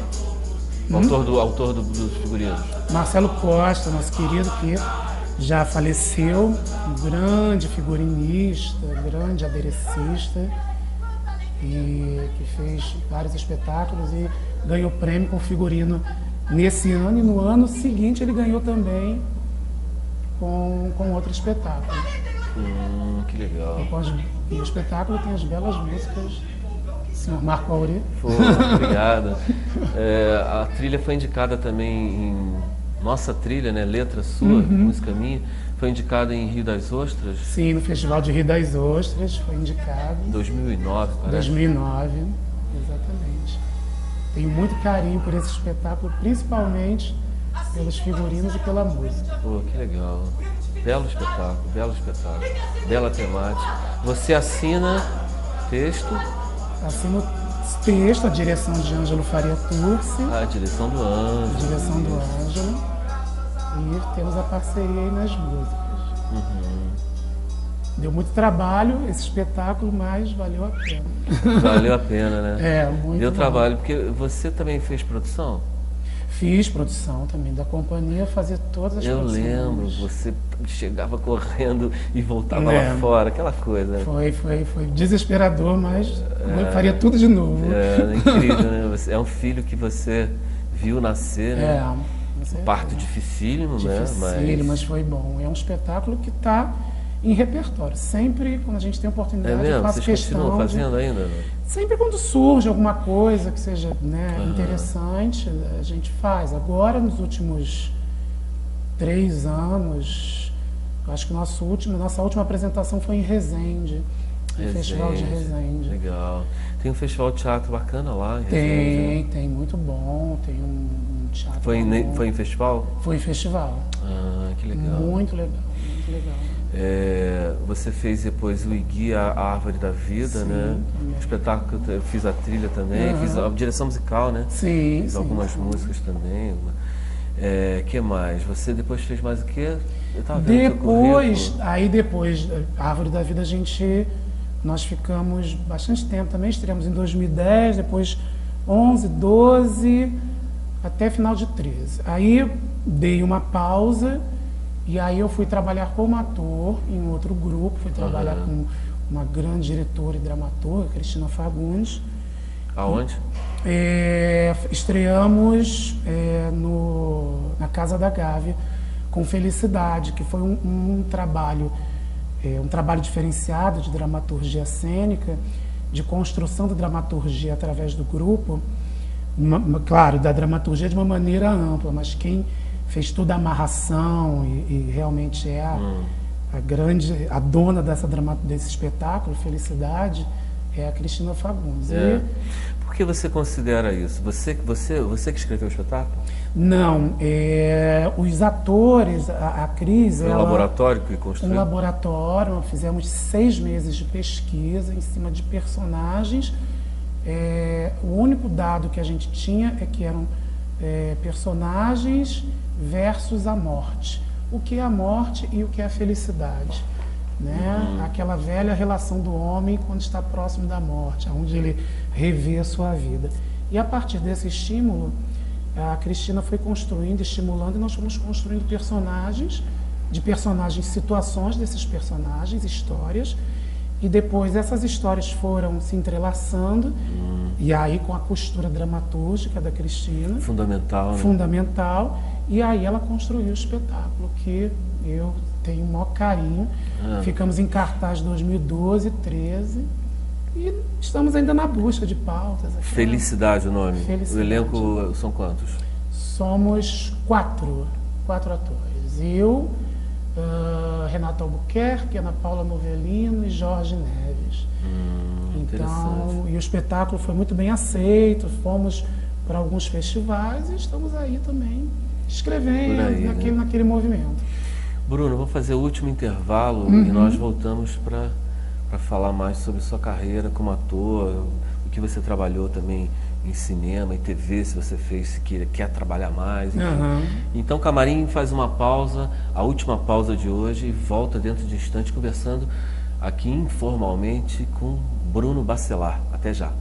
Speaker 1: O autor dos figurinos.
Speaker 4: Marcelo Costa, nosso querido, que já faleceu, um grande figurinista, grande aderecista, e que fez vários espetáculos e ganhou prêmio com figurino nesse ano, e no ano seguinte ele ganhou também com outro espetáculo.
Speaker 1: Que legal.
Speaker 4: E o espetáculo tem as belas músicas do senhor Marco Aurê.
Speaker 1: Pô, obrigado. A trilha foi indicada também em... Nossa trilha, né? Letra sua, música minha. Foi indicada em Rio das Ostras.
Speaker 4: Sim, no Festival de Rio das Ostras foi indicado.
Speaker 1: 2009, parece.
Speaker 4: 2009, exatamente. Tenho muito carinho por esse espetáculo, principalmente pelos figurinos e pela música.
Speaker 1: Pô, que legal. Belo espetáculo, bela temática. Você assina texto,
Speaker 4: Assino texto, a direção de Ângelo Faria Turci,
Speaker 1: a direção do Anjo.
Speaker 4: direção do Ângelo, e temos a parceria aí nas músicas. Deu muito trabalho esse espetáculo, mas valeu a pena.
Speaker 1: Valeu a pena, né?
Speaker 4: Muito
Speaker 1: Deu
Speaker 4: bom.
Speaker 1: trabalho, porque você também fez produção?
Speaker 4: Fiz produção também da companhia, fazia todas as
Speaker 1: Eu
Speaker 4: produções.
Speaker 1: lembro, você chegava correndo e voltava lá
Speaker 4: Lembro.
Speaker 1: fora, aquela coisa.
Speaker 4: Foi desesperador, mas faria tudo de novo.
Speaker 1: É incrível, né? É um filho que você viu nascer, né?
Speaker 4: com certeza.
Speaker 1: Parto dificílimo, né?
Speaker 4: Dificílimo, mas foi bom. É um espetáculo que está em repertório. Sempre, quando a gente tem
Speaker 1: É
Speaker 4: oportunidade, eu
Speaker 1: mesmo?
Speaker 4: faço
Speaker 1: Vocês continuam
Speaker 4: questão de...
Speaker 1: fazendo ainda?
Speaker 4: Sempre quando surge alguma coisa que seja, né, interessante, a gente faz. Agora, nos últimos 3 anos, eu acho que nossa última apresentação foi em Resende, no Festival de Resende.
Speaker 1: Legal. Tem um festival de teatro bacana lá em Resende, né?
Speaker 4: Tem, muito bom. Tem um teatro
Speaker 1: Foi
Speaker 4: bom.
Speaker 1: em festival?
Speaker 4: Foi em festival.
Speaker 1: Ah, que legal.
Speaker 4: Muito legal, muito legal.
Speaker 1: Você fez depois o Igui, a Árvore da Vida,
Speaker 4: Sim,
Speaker 1: né?
Speaker 4: também.
Speaker 1: O espetáculo, eu fiz a trilha também, fiz a direção musical, né?
Speaker 4: Sim,
Speaker 1: Fiz
Speaker 4: sim,
Speaker 1: algumas
Speaker 4: sim.
Speaker 1: músicas também. Que mais? Você depois fez mais o quê? Eu tava vendo teu currículo.
Speaker 4: Depois, a Árvore da Vida, nós ficamos bastante tempo também, estreamos em 2010, depois 11, 12, até final de 13. Aí dei uma pausa E aí eu fui trabalhar como ator em outro grupo, fui trabalhar com uma grande diretora e dramaturga, Cristina Fagundes.
Speaker 1: Aonde?
Speaker 4: Estreamos na Casa da Gávea com Felicidade, que foi um trabalho diferenciado de dramaturgia cênica, de construção da dramaturgia através do grupo, claro, da dramaturgia de uma maneira ampla, mas quem fez toda a amarração e realmente é a dona desse espetáculo, Felicidade, é a Cristina Fagundes.
Speaker 1: Por que você considera isso? Você que escreveu o espetáculo?
Speaker 4: Não, os atores, a Cris...
Speaker 1: Foi um laboratório que construiu?
Speaker 4: Um laboratório, fizemos 6 meses de pesquisa em cima de personagens. O único dado que a gente tinha é que eram personagens versus a morte. O que é a morte e o que é a felicidade. Né? Aquela velha relação do homem quando está próximo da morte, onde ele revê a sua vida. E a partir desse estímulo, a Cristina foi construindo, estimulando, e nós fomos construindo situações desses personagens, histórias, e depois essas histórias foram se entrelaçando, e aí com a costura dramatúrgica da Cristina.
Speaker 1: Fundamental, né?
Speaker 4: Fundamental, e aí ela construiu o espetáculo, que eu tenho o maior carinho. Ficamos em cartaz 2012, 2013, e estamos ainda na busca de pautas.
Speaker 1: Felicidade o nome.
Speaker 4: Felicidade.
Speaker 1: O elenco são quantos?
Speaker 4: Somos 4 atores. Eu, Renata Albuquerque, Ana Paula Novelino e Jorge Neves. Então, e o espetáculo foi muito bem aceito, fomos para alguns festivais e estamos aí também escrevendo naquele movimento.
Speaker 1: Bruno, vou fazer o último intervalo e nós voltamos para falar mais sobre sua carreira como ator, o que você trabalhou também em cinema e TV, se você fez, se quer trabalhar mais. Então, Camarim faz uma pausa, a última pausa de hoje, e volta dentro de instante conversando aqui informalmente com Bruno Bacelar. Até já.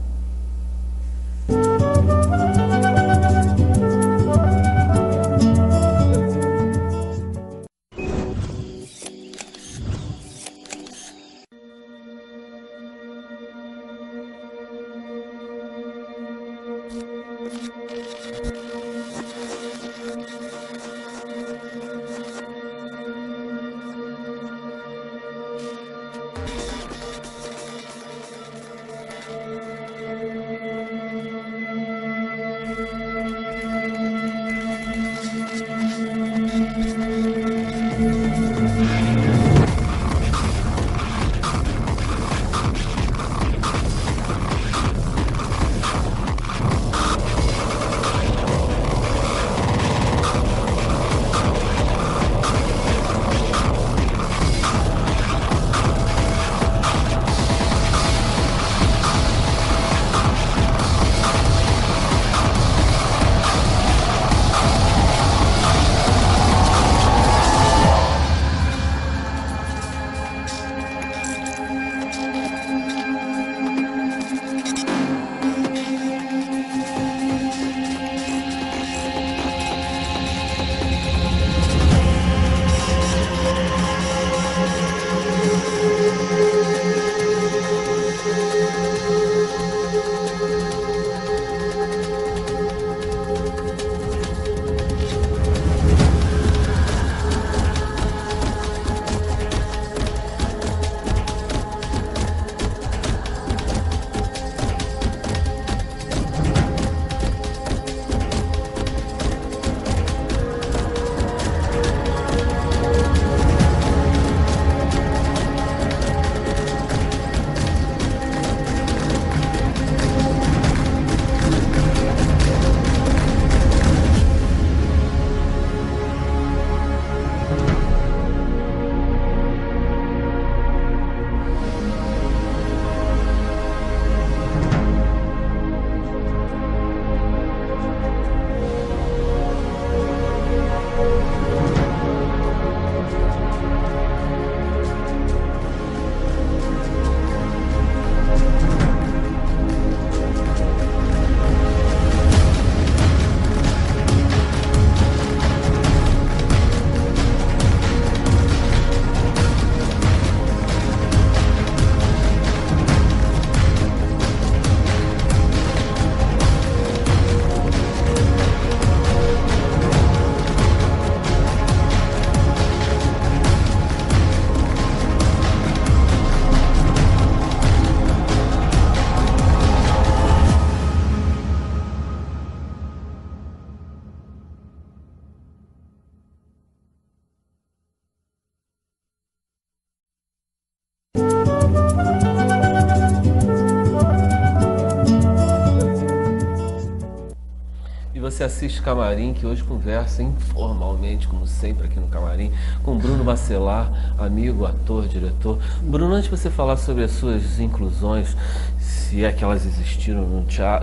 Speaker 1: você assiste Camarim, que hoje conversa informalmente, como sempre aqui no Camarim, com Bruno Bacelar, amigo, ator, diretor. Bruno, antes de você falar sobre as suas inclusões, se é que elas existiram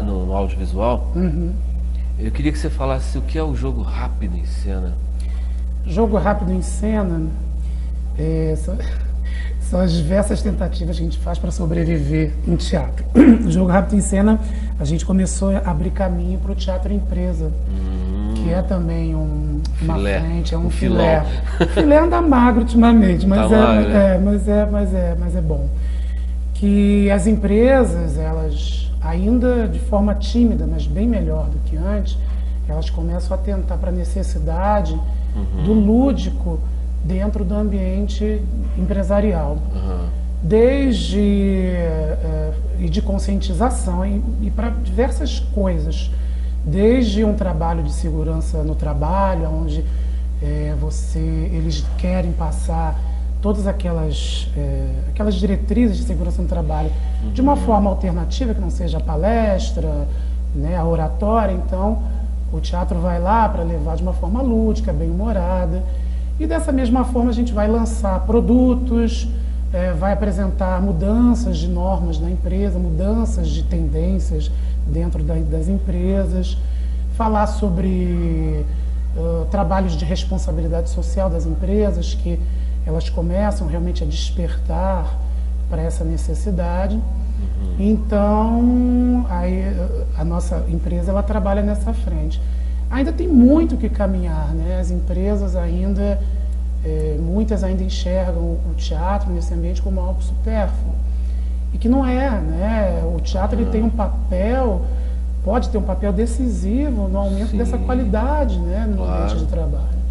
Speaker 1: no audiovisual, eu queria que você falasse o que é o jogo rápido em cena.
Speaker 4: Jogo rápido em cena são as diversas tentativas que a gente faz para sobreviver em teatro. O jogo rápido em cena, a gente começou a abrir caminho para o teatro empresa, que é também uma frente, é um filé. O filé anda magro ultimamente, mas, mas é bom. Que as empresas, elas ainda de forma tímida, mas bem melhor do que antes, elas começam a tentar para a necessidade do lúdico dentro do ambiente empresarial. Desde de conscientização e para diversas coisas. Desde um trabalho de segurança no trabalho, onde eles querem passar todas aquelas diretrizes de segurança no trabalho de uma forma alternativa, que não seja a palestra, né, a oratória. Então, o teatro vai lá para levar de uma forma lúdica, bem-humorada. E dessa mesma forma a gente vai lançar produtos, vai apresentar mudanças de normas na empresa, mudanças de tendências dentro das empresas, falar sobre trabalhos de responsabilidade social das empresas, que elas começam realmente a despertar para essa necessidade. Então, aí, a nossa empresa ela trabalha nessa frente. Ainda tem muito que caminhar, né? As empresas ainda, muitas ainda enxergam o teatro nesse ambiente como algo supérfluo. E que não é, né? O teatro ele tem um papel, pode ter um papel decisivo no aumento dessa qualidade, né? No ambiente de trabalho.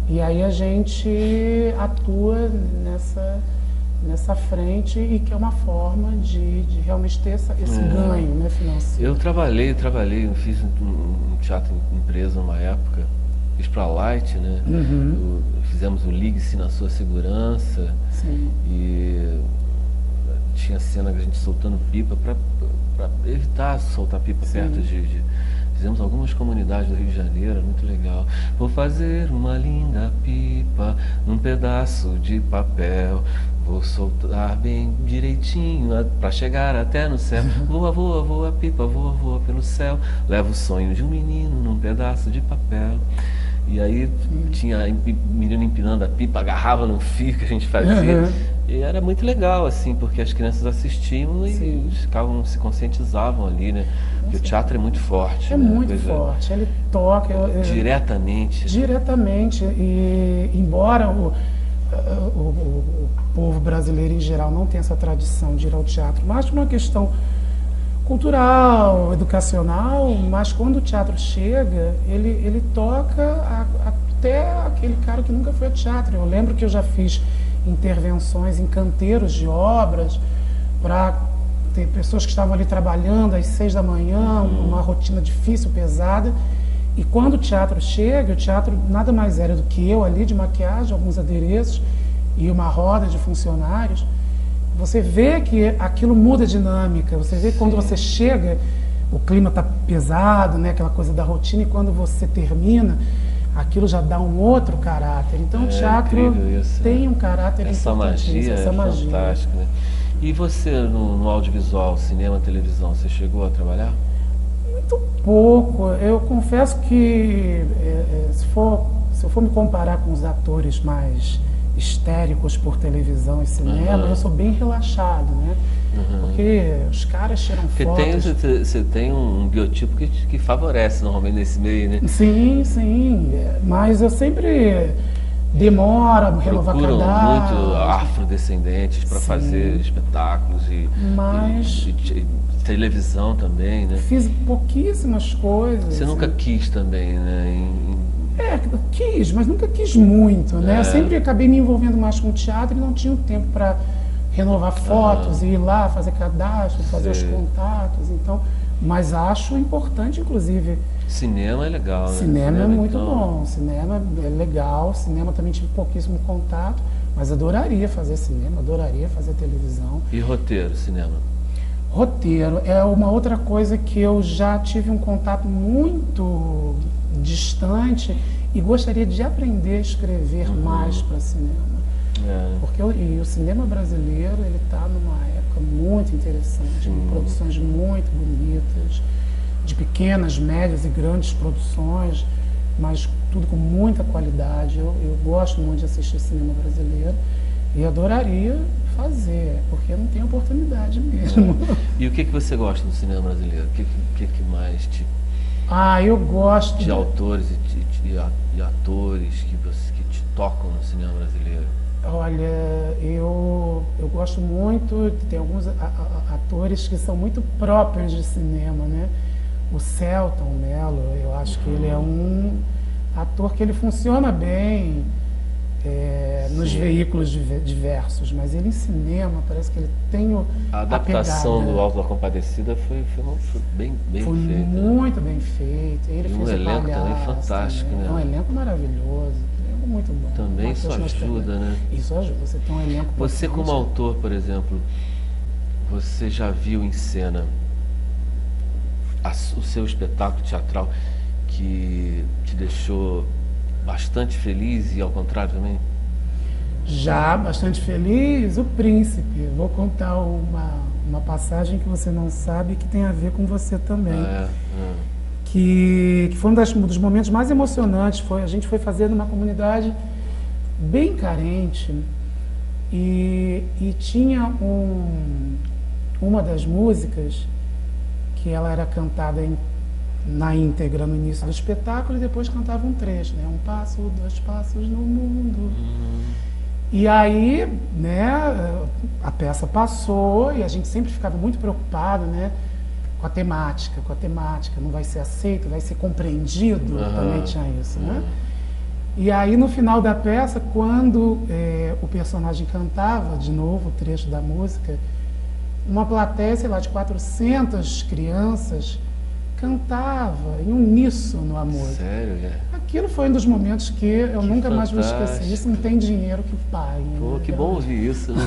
Speaker 4: E aí a gente atua nessa frente e que é uma forma de realmente ter esse ganho, né, financeiro.
Speaker 1: Eu trabalhei, fiz um teatro empresa numa época, fiz pra Light, né? Fizemos o Ligue-se na Sua Segurança.
Speaker 4: Sim.
Speaker 1: E tinha cena que a gente soltando pipa para evitar soltar pipa perto de fizemos algumas comunidades do Rio de Janeiro, muito legal. Vou fazer uma linda pipa num pedaço de papel. Vou soltar bem direitinho para chegar até no céu. Voa, voa, voa, pipa, voa, voa pelo céu. Leva o sonho de um menino num pedaço de papel. E aí tinha menino empinando a pipa, agarrava no fio que a gente fazia. E era muito legal, assim, porque as crianças assistiam e ficavam, se conscientizavam ali, né? Porque o teatro é muito forte.
Speaker 4: É, né? Muito forte. Ele toca...
Speaker 1: diretamente.
Speaker 4: Diretamente. E embora o povo brasileiro em geral não tenha essa tradição de ir ao teatro, mas por uma questão cultural, educacional, mas quando o teatro chega, ele toca até aquele cara que nunca foi ao teatro. Eu lembro que eu já fiz intervenções em canteiros de obras para ter pessoas que estavam ali trabalhando às 6 da manhã, uma rotina difícil, pesada. E quando o teatro chega, o teatro nada mais era do que eu ali de maquiagem, alguns adereços e uma roda de funcionários. Você vê que aquilo muda a dinâmica, você vê que quando você chega, o clima está pesado, né? Aquela coisa da rotina, e quando você termina, aquilo já dá um outro caráter. Então o teatro tem um caráter importantíssimo.
Speaker 1: Essa magia é fantástica, né? E você no audiovisual, cinema, televisão, você chegou a trabalhar?
Speaker 4: Muito pouco. Eu confesso que se eu for me comparar com os atores mais histéricos por televisão e cinema, eu sou bem relaxado, né? Porque os caras tiram fotos...
Speaker 1: Você tem um biotipo que favorece normalmente nesse meio, né?
Speaker 4: Sim, sim. Mas eu sempre demoro a renovar cadastro.
Speaker 1: Muito afrodescendentes para fazer espetáculos e televisão também, né?
Speaker 4: Fiz pouquíssimas coisas.
Speaker 1: Você nunca quis também, né?
Speaker 4: Quis, mas nunca quis muito, né? Eu sempre acabei me envolvendo mais com teatro e não tinha o tempo para renovar fotos e ir lá fazer cadastro, fazer os contatos. Então, mas acho importante, inclusive.
Speaker 1: Cinema é legal, né?
Speaker 4: Cinema é muito bom, cinema é legal, cinema também tive pouquíssimo contato, mas adoraria fazer cinema, adoraria fazer televisão.
Speaker 1: E roteiro, cinema?
Speaker 4: Roteiro é uma outra coisa que eu já tive um contato muito distante e gostaria de aprender a escrever mais para cinema. Porque o cinema brasileiro ele está numa época muito interessante, com produções muito bonitas, de pequenas, médias e grandes produções, mas tudo com muita qualidade. Eu gosto muito de assistir cinema brasileiro e adoraria fazer, porque não tem oportunidade mesmo.
Speaker 1: E o que você gosta do cinema brasileiro? O que mais te...
Speaker 4: Eu gosto
Speaker 1: de autores e atores que te tocam no cinema brasileiro?
Speaker 4: Olha, eu gosto muito, tem alguns atores que são muito próprios de cinema, né? O Selton Mello, eu acho que ele é um ator que ele funciona bem nos veículos diversos, mas ele em cinema parece que ele tem
Speaker 1: a adaptação
Speaker 4: pegada.
Speaker 1: do Alto da Compadecida foi bem feita.
Speaker 4: Foi muito bem feita. Ele fez
Speaker 1: um elenco também fantástico, né?
Speaker 4: É um elenco maravilhoso. Muito bom.
Speaker 1: Também isso ajuda, né?
Speaker 4: Isso ajuda, você tem um elenco.
Speaker 1: Você como autor, por exemplo, você já viu em cena o seu espetáculo teatral que te deixou bastante feliz e ao contrário também?
Speaker 4: Já, bastante feliz. O Príncipe. Vou contar uma passagem que você não sabe que tem a ver com você também. Que foi um dos momentos mais emocionantes. A gente foi fazer numa comunidade bem carente e tinha uma das músicas que ela era cantada na íntegra no início do espetáculo e depois cantava um trecho, né? 1 passo, 2 passos no mundo. E aí, né, a peça passou e a gente sempre ficava muito preocupado, né? Com a temática, não vai ser aceito, vai ser compreendido, também tinha isso, né? E aí no final da peça, quando o personagem cantava de novo o trecho da música, uma plateia, sei lá, de 400 crianças cantava em uníssono a música.
Speaker 1: Sério,
Speaker 4: Aquilo foi um dos momentos que eu nunca mais vou esquecer. Isso não tem dinheiro que pague.
Speaker 1: Pô, que bom ouvir isso, né?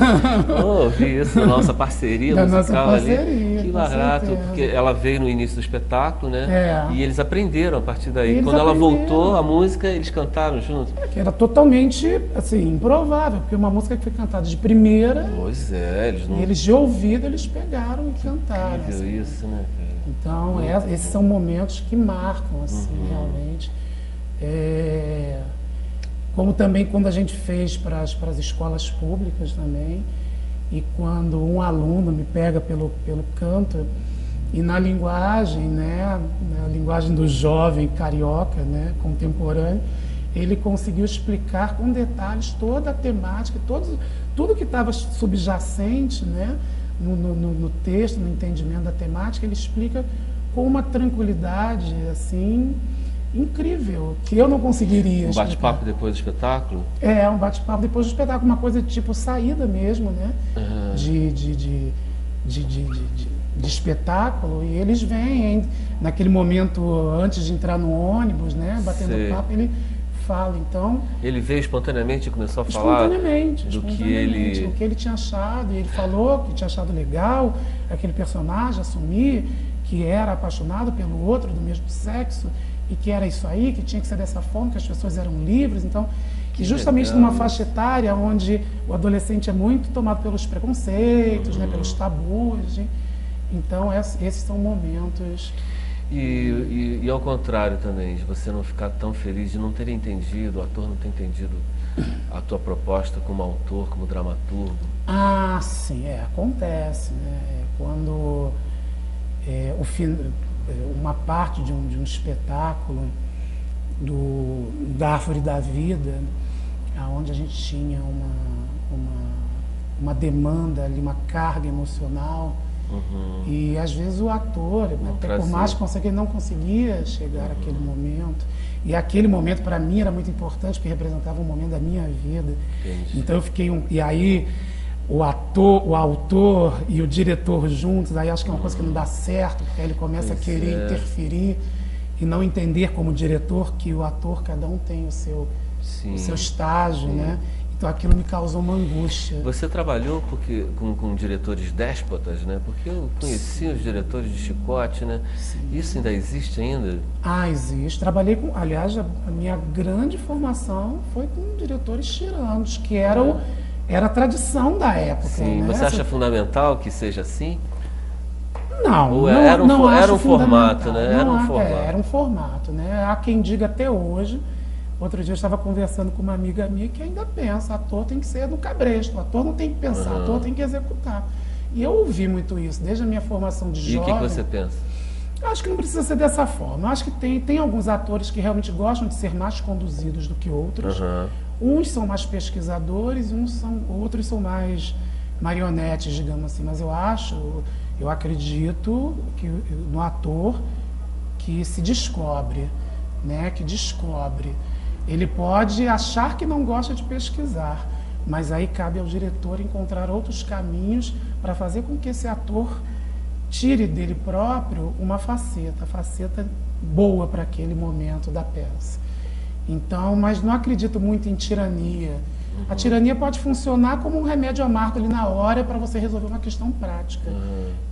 Speaker 1: Ouvir isso da nossa parceria
Speaker 4: da
Speaker 1: musical
Speaker 4: nossa parceria,
Speaker 1: ali. Que barato, porque ela veio no início do espetáculo, né? E eles aprenderam a partir daí. Quando ela voltou, a música, eles cantaram junto.
Speaker 4: Que era totalmente, assim, improvável, porque uma música que foi cantada de primeira...
Speaker 1: Pois é, eles não...
Speaker 4: E eles de ouvido, eles pegaram e cantaram.
Speaker 1: Incrível
Speaker 4: assim.
Speaker 1: isso, né, cara?
Speaker 4: Então, esses são momentos que marcam, assim, realmente. Como também quando a gente fez para as escolas públicas também, e quando um aluno me pega pelo canto, e na linguagem, né, na linguagem do jovem carioca, né, contemporâneo, ele conseguiu explicar com detalhes toda a temática, tudo que estava subjacente, né, no texto, no entendimento da temática, ele explica com uma tranquilidade, assim, incrível, que eu não conseguiria
Speaker 1: explicar. Um bate-papo depois do espetáculo?
Speaker 4: Um bate-papo depois do espetáculo, uma coisa tipo saída mesmo, né? De espetáculo, e eles vêm naquele momento antes de entrar no ônibus, né? Batendo papo, ele fala, então...
Speaker 1: Ele veio espontaneamente e começou a falar do que ele...
Speaker 4: O que ele tinha achado, e ele falou que tinha achado legal aquele personagem assumir que era apaixonado pelo outro do mesmo sexo, e que era isso aí, que tinha que ser dessa forma, que as pessoas eram livres, então... E justamente numa faixa etária onde o adolescente é muito tomado pelos preconceitos, né, pelos tabus, então esses são momentos...
Speaker 1: E ao contrário também, de você não ficar tão feliz de não ter entendido, o ator não ter entendido a tua proposta como autor, como dramaturgo?
Speaker 4: Sim, acontece, né? Quando uma parte de um espetáculo da Árvore da Vida, onde a gente tinha uma demanda ali, uma carga emocional, e às vezes o ator, até por mais que conseguisse, ele não conseguia chegar àquele momento. E aquele momento para mim era muito importante, porque representava um momento da minha vida. Entendi. Então eu fiquei e aí o autor e o diretor juntos, aí acho que é uma coisa que não dá certo, porque aí ele começa a querer interferir e não entender como diretor que o ator, cada um tem o seu estágio, né? Então aquilo me causou uma angústia.
Speaker 1: Você trabalhou com diretores déspotas, né? Porque eu conheci os diretores de Chicote, né? Isso ainda existe ainda?
Speaker 4: Ah, existe. Trabalhei com... Aliás, a minha grande formação foi com diretores tiranos, que era a tradição da época.
Speaker 1: Sim.
Speaker 4: Né?
Speaker 1: Você acha fundamental que seja assim?
Speaker 4: Não,
Speaker 1: Ou
Speaker 4: não,
Speaker 1: era um,
Speaker 4: não
Speaker 1: era
Speaker 4: acho
Speaker 1: um formato,
Speaker 4: fundamental.
Speaker 1: né? Era
Speaker 4: Não,
Speaker 1: um formato.
Speaker 4: era um formato, né? Há quem diga até hoje. Outro dia eu estava conversando com uma amiga minha que ainda pensa, ator tem que ser no cabresto, ator não tem que pensar, ator tem que executar. E eu ouvi muito isso, desde a minha formação de
Speaker 1: E o
Speaker 4: jovem.
Speaker 1: que você pensa?
Speaker 4: Acho que não precisa ser dessa forma. Acho que tem alguns atores que realmente gostam de ser mais conduzidos do que outros. Uns são mais pesquisadores, outros são mais marionetes, digamos assim. Mas eu acredito que no ator que se descobre, né, que descobre. Ele pode achar que não gosta de pesquisar, mas aí cabe ao diretor encontrar outros caminhos para fazer com que esse ator tire dele próprio uma faceta boa para aquele momento da peça. Então, mas não acredito muito em tirania. A tirania pode funcionar como um remédio amargo ali na hora para você resolver uma questão prática.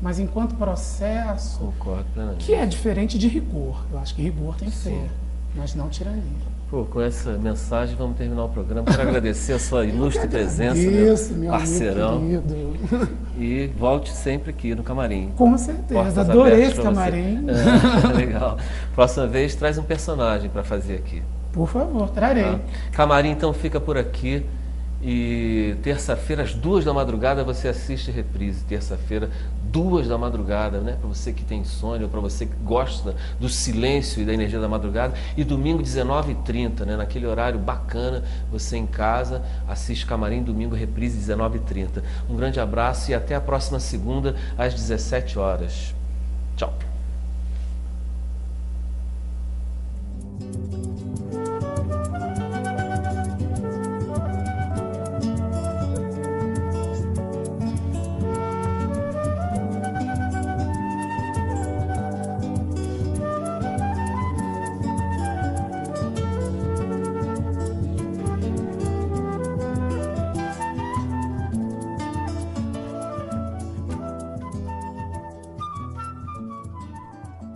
Speaker 4: Mas enquanto processo,
Speaker 1: Concordo plenamente.
Speaker 4: que é diferente de rigor. Eu acho que rigor tem que ser, mas não tirania.
Speaker 1: Pô, com essa mensagem vamos terminar o programa. Quero agradecer a sua ilustre presença, meu parceirão.
Speaker 4: Amigo querido.
Speaker 1: E volte sempre aqui no camarim.
Speaker 4: Com certeza,
Speaker 1: Portas
Speaker 4: adorei
Speaker 1: abertas
Speaker 4: esse
Speaker 1: pra
Speaker 4: camarim.
Speaker 1: você. Legal. Próxima vez traz um personagem para fazer aqui.
Speaker 4: Por favor, trarei.
Speaker 1: Tá? Camarim então fica por aqui. E terça-feira, às 2 da madrugada, você assiste reprise. Terça-feira, 2 da madrugada, né? Para você que tem insônia, para você que gosta do silêncio e da energia da madrugada. E domingo, 19h30, né? Naquele horário bacana, você em casa, assiste Camarim, domingo, reprise, 19h30. Um grande abraço e até a próxima segunda, às 17 horas. Tchau.